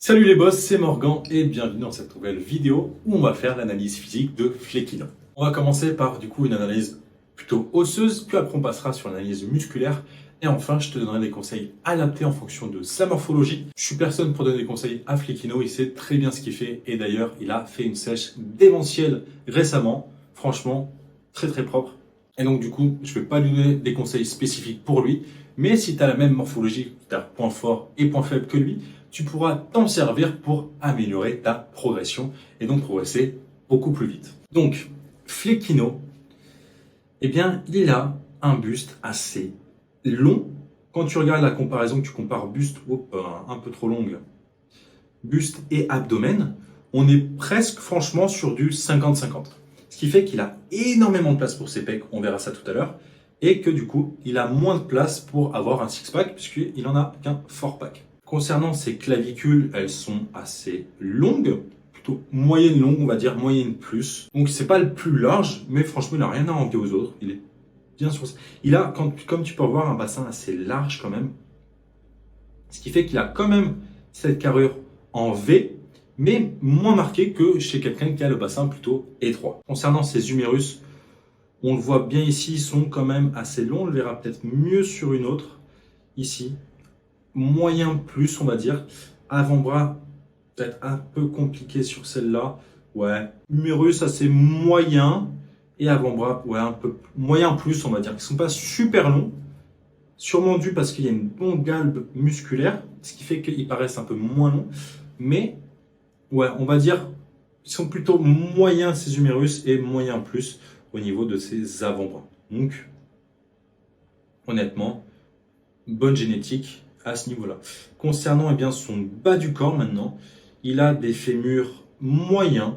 Salut les boss, c'est Morgan et bienvenue dans cette nouvelle vidéo où on va faire l'analyse physique de Flequino. On va commencer par une analyse plutôt osseuse, puis après on passera sur l'analyse musculaire et enfin je te donnerai des conseils adaptés en fonction de sa morphologie. Je suis personne pour donner des conseils à Flequino, il sait très bien ce qu'il fait et d'ailleurs il a fait une sèche démentielle récemment, franchement très très propre. Et donc du coup je ne vais pas lui donner des conseils spécifiques pour lui, mais si tu as la même morphologie, tu as point fort et point faible que lui, tu pourras t'en servir pour améliorer ta progression et donc progresser beaucoup plus vite. Donc, Flequino, eh bien, il a un buste assez long. Quand tu regardes la comparaison, que tu compares buste, un peu trop longue, buste et abdomen, on est presque franchement sur du 50-50. Ce qui fait qu'il a énormément de place pour ses pecs, on verra ça tout à l'heure, et que du coup, il a moins de place pour avoir un six-pack, puisqu'il en a qu'un four-pack. Concernant ses clavicules, elles sont assez longues, plutôt moyenne longue, on va dire moyenne plus. Donc c'est pas le plus large, mais franchement il n'a rien à envier aux autres. Il est bien sur. Il a, comme tu peux voir, un bassin assez large quand même, ce qui fait qu'il a quand même cette carrure en V, mais moins marquée que chez quelqu'un qui a le bassin plutôt étroit. Concernant ses humérus, on le voit bien ici, ils sont quand même assez longs. On le verra peut-être mieux sur une autre ici. Moyen plus, on va dire. Avant-bras, peut-être un peu compliqué sur celle-là. Ouais. Humérus, assez moyen. Et avant-bras, ouais, un peu moyen plus, on va dire. Ils ne sont pas super longs. Sûrement dû parce qu'il y a une bonne galbe musculaire. Ce qui fait qu'ils paraissent un peu moins longs. Mais, ouais, on va dire, ils sont plutôt moyens ces humérus et moyen plus au niveau de ses avant-bras. Donc, honnêtement, bonne génétique à ce niveau-là. Concernant bien, son bas du corps maintenant, il a des fémurs moyens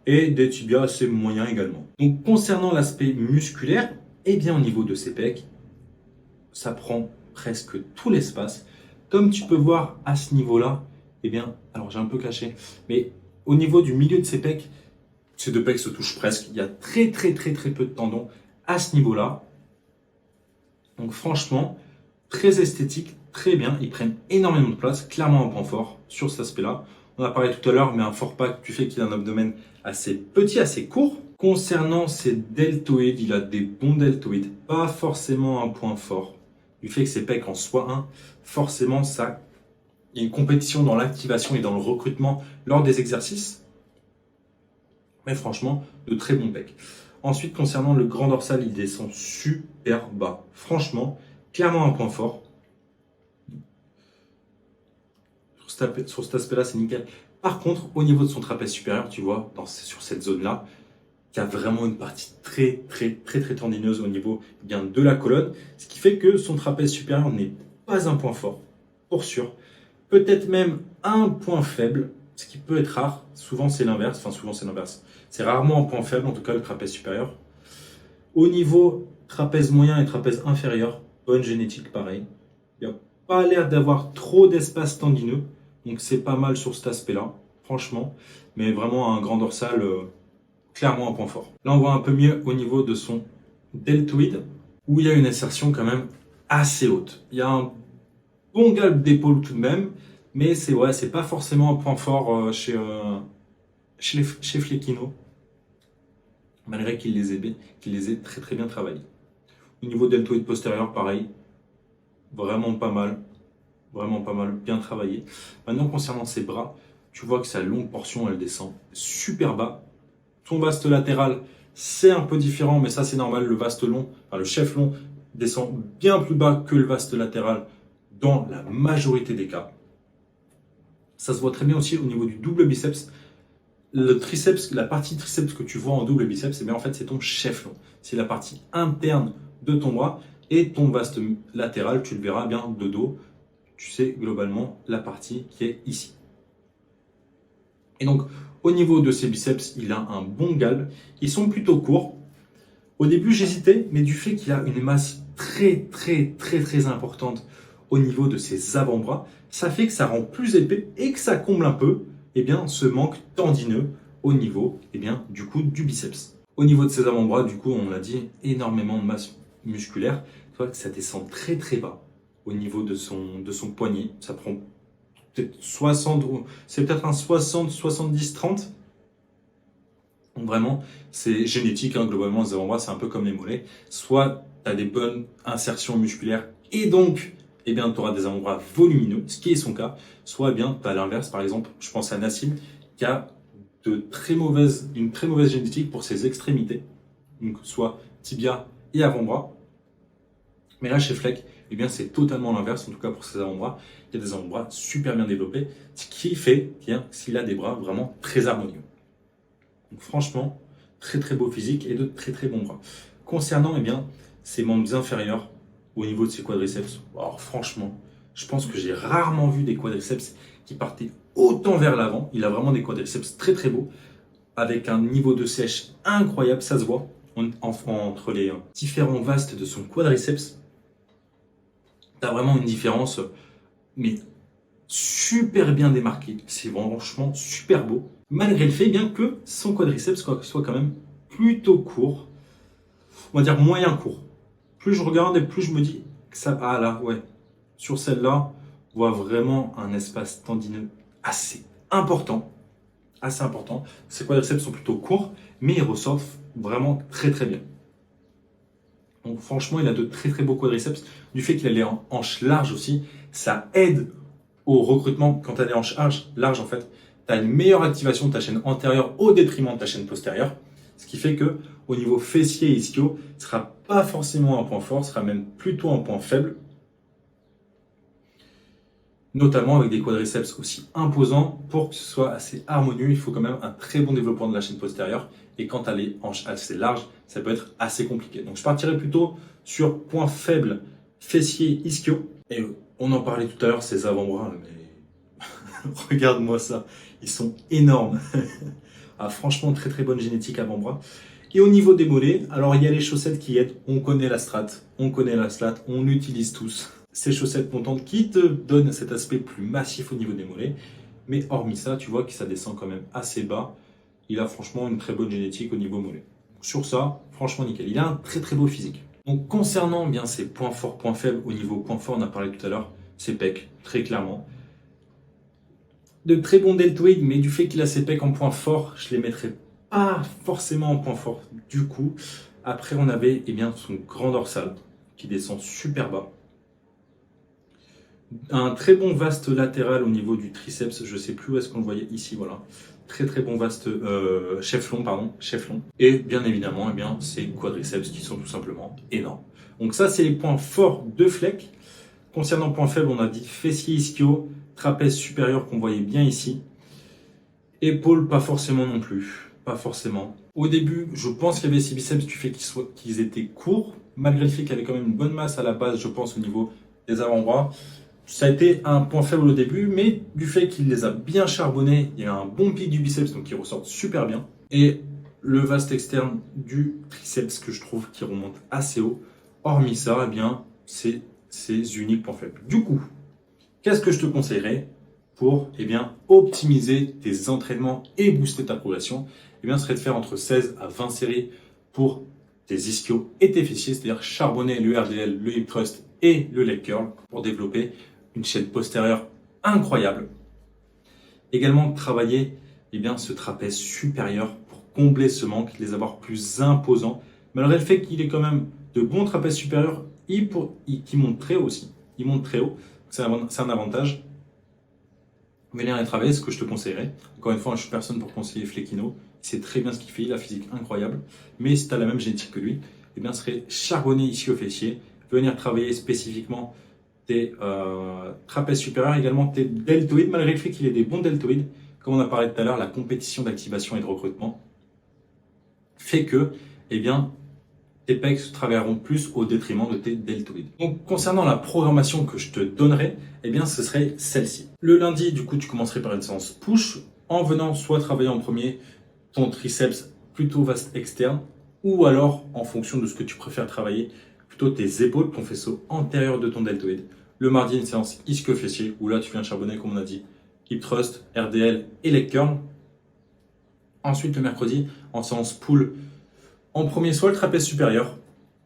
et des tibias assez moyens également. Donc concernant l'aspect musculaire, bien au niveau de ses pecs, ça prend presque tout l'espace. Comme tu peux voir à ce niveau-là, bien, alors j'ai un peu caché, mais au niveau du milieu de ses pecs, ces deux pecs se touchent presque. Il y a très peu de tendons à ce niveau-là. Donc franchement, très esthétique, très bien. Ils prennent énormément de place, clairement un point fort sur cet aspect-là. On a parlé tout à l'heure, mais un fort pack du fait qu'il a un abdomen assez petit, assez court. Concernant ses deltoïdes, il a des bons deltoïdes, pas forcément un point fort. Du fait que ses pecs en soient un, forcément ça, il y a une compétition dans l'activation et dans le recrutement lors des exercices. Mais franchement, de très bons pecs. Ensuite, concernant le grand dorsal, il descend super bas. Franchement, clairement un point fort. Sur cet aspect-là, c'est nickel. Par contre, au niveau de son trapèze supérieur, tu vois, sur cette zone-là, il y a vraiment une partie très tendineuse au niveau bien de la colonne, ce qui fait que son trapèze supérieur n'est pas un point fort, pour sûr. Peut-être même un point faible, ce qui peut être rare. Souvent, c'est l'inverse. Enfin, souvent, c'est l'inverse. C'est rarement un point faible, en tout cas, le trapèze supérieur. Au niveau trapèze moyen et trapèze inférieur, bonne génétique, pareil. Il n'y a pas l'air d'avoir trop d'espace tendineux. Donc c'est pas mal sur cet aspect-là, franchement. Mais vraiment un grand dorsal, clairement un point fort. Là on voit un peu mieux au niveau de son deltoïde, où il y a une insertion quand même assez haute. Il y a un bon galbe d'épaule tout de même, mais c'est pas forcément un point fort chez Flequino, malgré qu'il les ait très bien travaillés. Au niveau deltoïde postérieur, pareil, vraiment pas mal, bien travaillé. Maintenant, concernant ses bras, tu vois que sa longue portion, elle descend super bas. Son vaste latéral, c'est un peu différent, mais ça c'est normal. Le chef long descend bien plus bas que le vaste latéral dans la majorité des cas. Ça se voit très bien aussi au niveau du double biceps. Le triceps, la partie triceps que tu vois en double biceps, en fait c'est ton chef long. C'est la partie interne de ton bras et ton vaste latéral, tu le verras bien de dos. Tu sais globalement la partie qui est ici. Et donc, au niveau de ses biceps, il a un bon galbe. Ils sont plutôt courts. Au début, j'hésitais, mais du fait qu'il a une masse très importante au niveau de ses avant-bras, ça fait que ça rend plus épais et que ça comble un peu ce manque tendineux au niveau du biceps. Au niveau de ses avant-bras, du coup, on l'a dit, énormément de masse musculaire. Tu vois que ça descend très bas au niveau de son poignet. Ça prend peut-être 60, c'est peut-être un 60, 70, 30. Donc vraiment, c'est génétique, hein, globalement, les avant-bras, c'est un peu comme les mollets. Soit tu as des bonnes insertions musculaires et donc, eh bien, tu auras des avant-bras volumineux, ce qui est son cas. Soit, eh bien, tu as l'inverse, par exemple, je pense à Nassim, qui a une très mauvaise génétique pour ses extrémités, donc soit tibia et avant-bras. Mais là, chez Fleck, eh bien, c'est totalement l'inverse, en tout cas pour ses avant-bras. Il y a des avant-bras super bien développés, ce qui fait qu'il a des bras vraiment très harmonieux. Donc franchement, très très beau physique et de très très bons bras. Concernant eh bien, ses membres inférieurs au niveau de ses quadriceps, alors franchement, je pense que j'ai rarement vu des quadriceps qui partaient autant vers l'avant. Il a vraiment des quadriceps très très beaux, avec un niveau de sèche incroyable, ça se voit entre les différents vastes de son quadriceps. Tu as vraiment une différence, mais super bien démarquée. C'est franchement super beau. Malgré le fait bien que son quadriceps soit quand même plutôt court. On va dire moyen court. Plus je regarde et plus je me dis que ça... Ah là, ouais. Sur celle-là, on voit vraiment un espace tendineux assez important. Assez important. Ses quadriceps sont plutôt courts, mais ils ressortent vraiment très très bien. Donc franchement, il a de très très beaux quadriceps. Du fait qu'il a les hanches larges aussi, ça aide au recrutement. Quand tu as des hanches larges, en fait, tu as une meilleure activation de ta chaîne antérieure au détriment de ta chaîne postérieure. Ce qui fait que au niveau fessier et ischio, ce ne sera pas forcément un point fort, ce sera même plutôt un point faible. Notamment avec des quadriceps aussi imposants. Pour que ce soit assez harmonieux, il faut quand même un très bon développement de la chaîne postérieure. Et quand tu as les hanches assez larges, ça peut être assez compliqué. Donc je partirai plutôt sur point faible, fessier, ischio. Et on en parlait tout à l'heure, ces avant-bras, mais regarde-moi ça, ils sont énormes. Ah, franchement, très très bonne génétique avant-bras. Et au niveau des mollets, alors il y a les chaussettes qui aident. On connaît la strat, on l'utilise tous. Ces chaussettes montantes qui te donnent cet aspect plus massif au niveau des mollets. Mais hormis ça, tu vois que ça descend quand même assez bas. Il a franchement une très bonne génétique au niveau mollet. Sur ça, franchement nickel. Il a un très très beau physique. Donc concernant bien ses points forts, points faibles, au niveau point fort, on a parlé tout à l'heure, ses pecs, très clairement. De très bons deltoïdes, mais du fait qu'il a ses pecs en point fort, je les mettrai pas forcément en point fort. Du coup, après on avait eh bien, son grand dorsal qui descend super bas. Un très bon vaste latéral au niveau du triceps, je sais plus où est-ce qu'on le voyait ici, voilà. Très très bon vaste chef-long. Et bien évidemment, eh bien, ces quadriceps qui sont tout simplement énormes. Donc ça, c'est les points forts de Fleck. Concernant points faibles, on a dit fessier ischio, trapèze supérieur qu'on voyait bien ici. Épaules, pas forcément non plus. Pas forcément. Au début, je pense qu'il y avait ces biceps du fait qu'ils étaient courts, malgré le fait qu'il y avait quand même une bonne masse à la base, je pense, au niveau des avant-bras. Ça a été un point faible au début, mais du fait qu'il les a bien charbonnés, il y a un bon pic du biceps, donc il ressort super bien. Et le vaste externe du triceps que je trouve qui remonte assez haut. Hormis ça, eh bien, c'est ces uniques points faibles. Du coup, qu'est-ce que je te conseillerais pour eh bien, optimiser tes entraînements et booster ta progression? Eh bien, ce serait de faire entre 16 à 20 séries pour tes ischios et tes fessiers, c'est-à-dire charbonner le RDL, le hip thrust et le leg curl pour développer une chaîne postérieure incroyable. Également travailler eh bien, ce trapèze supérieur pour combler ce manque, les avoir plus imposants. Malgré le fait qu'il ait quand même de bons trapèzes supérieurs, qui montent très haut aussi. Il monte très haut, c'est un avantage. Venir les travailler, ce que je te conseillerais. Encore une fois, je ne suis personne pour conseiller Fleckino. Il sait très bien ce qu'il fait, il a physique incroyable. Mais si tu as la même génétique que lui, eh bien, ce serait charbonner ici au fessier, venir travailler spécifiquement tes trapèzes supérieurs, également tes deltoïdes, malgré le fait qu'il ait des bons deltoïdes. Comme on a parlé tout à l'heure, la compétition d'activation et de recrutement fait que eh bien, tes pecs se travailleront plus au détriment de tes deltoïdes. Donc, concernant la programmation que je te donnerai, eh bien, ce serait celle-ci. Le lundi, du coup, tu commencerais par une séance push, en venant soit travailler en premier ton triceps plutôt vaste externe, ou alors, en fonction de ce que tu préfères travailler, plutôt tes épaules, ton faisceau antérieur de ton deltoïde. Le mardi, une séance ischio-fessier, où là, tu viens charbonner, comme on a dit, hip thrust, RDL et leg curl. Ensuite, le mercredi, en séance pull, en premier, soit le trapèze supérieur,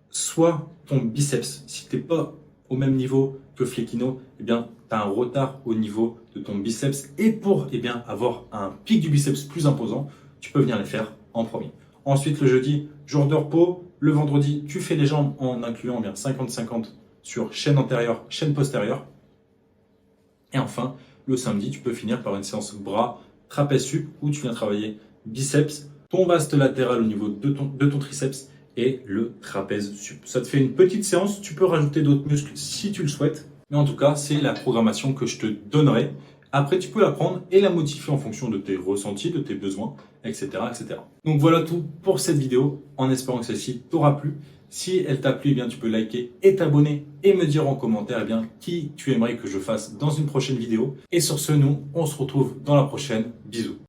soit ton biceps. Si tu n'es pas au même niveau que Flequino, eh bien, tu as un retard au niveau de ton biceps. Et pour avoir un pic du biceps plus imposant, tu peux venir les faire en premier. Ensuite, le jeudi, jour de repos. Le vendredi, tu fais les jambes en incluant bien 50-50 sur chaîne antérieure, chaîne postérieure. Et enfin, le samedi, tu peux finir par une séance bras, trapèze sup, où tu viens travailler biceps, ton vaste latéral au niveau de ton triceps et le trapèze sup. Ça te fait une petite séance, tu peux rajouter d'autres muscles si tu le souhaites. Mais en tout cas, c'est la programmation que je te donnerai. Après, tu peux la prendre et la modifier en fonction de tes ressentis, de tes besoins, etc., etc. Donc voilà tout pour cette vidéo, en espérant que celle-ci t'aura plu. Si elle t'a plu, eh bien, tu peux liker et t'abonner et me dire en commentaire qui tu aimerais que je fasse dans une prochaine vidéo. Et sur ce, nous, on se retrouve dans la prochaine. Bisous.